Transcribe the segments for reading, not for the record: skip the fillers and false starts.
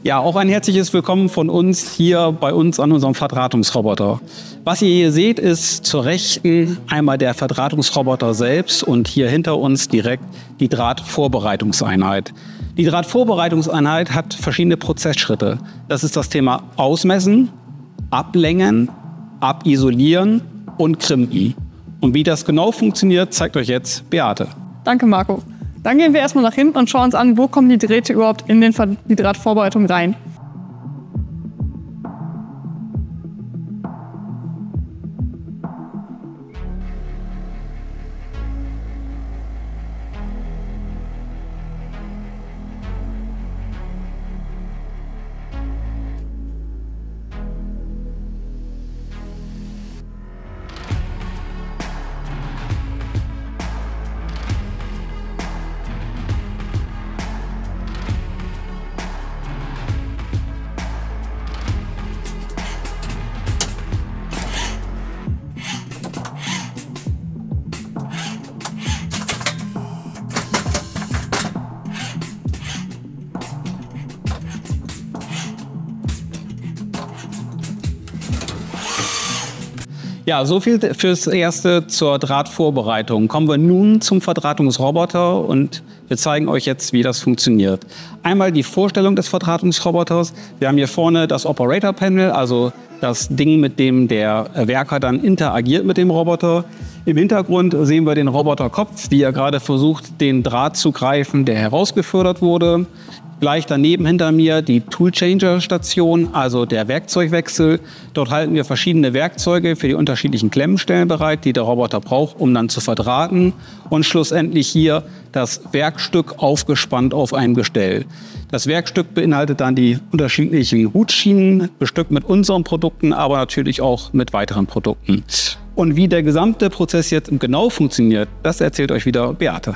Ja, auch ein herzliches Willkommen von uns hier bei uns an unserem Verdrahtungsroboter. Was ihr hier seht, ist zur Rechten einmal der Verdrahtungsroboter selbst und hier hinter uns direkt die Drahtvorbereitungseinheit. Die Drahtvorbereitungseinheit hat verschiedene Prozessschritte. Das ist das Thema Ausmessen, Ablängen, Abisolieren und Krimpen. Und wie das genau funktioniert, zeigt euch jetzt Beate. Danke, Marco. Dann gehen wir erstmal nach hinten und schauen uns an, wo kommen die Drähte überhaupt in die Drahtvorbereitung rein. Ja, so viel fürs Erste zur Drahtvorbereitung. Kommen wir nun zum Verdrahtungsroboter und wir zeigen euch jetzt, wie das funktioniert. Einmal die Vorstellung des Verdrahtungsroboters. Wir haben hier vorne das Operator Panel, also das Ding, mit dem der Werker dann interagiert mit dem Roboter. Im Hintergrund sehen wir den Roboterkopf, wie er gerade versucht, den Draht zu greifen, der herausgefördert wurde. Gleich daneben hinter mir die Toolchanger-Station, also der Werkzeugwechsel. Dort halten wir verschiedene Werkzeuge für die unterschiedlichen Klemmstellen bereit, die der Roboter braucht, um dann zu verdrahten. Und schlussendlich hier das Werkstück aufgespannt auf einem Gestell. Das Werkstück beinhaltet dann die unterschiedlichen Hutschienen, bestückt mit unseren Produkten, aber natürlich auch mit weiteren Produkten. Und wie der gesamte Prozess jetzt genau funktioniert, das erzählt euch wieder Beate.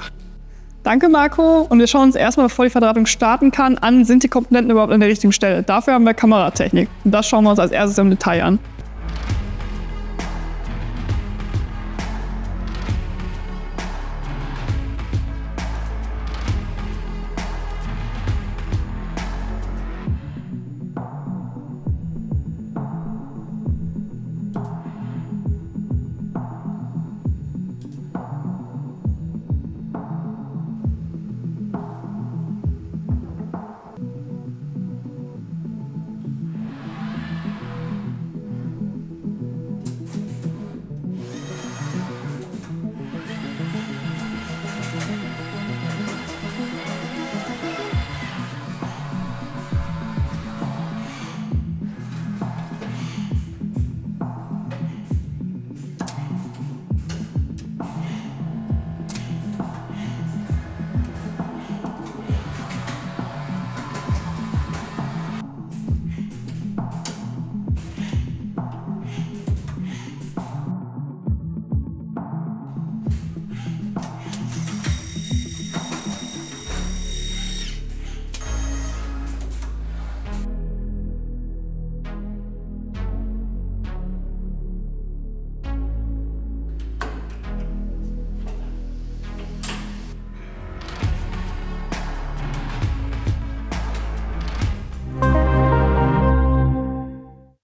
Danke, Marco. Und wir schauen uns erstmal, bevor die Verdrahtung starten kann, an, sind die Komponenten überhaupt an der richtigen Stelle. Dafür haben wir Kameratechnik. Und das schauen wir uns als erstes im Detail an.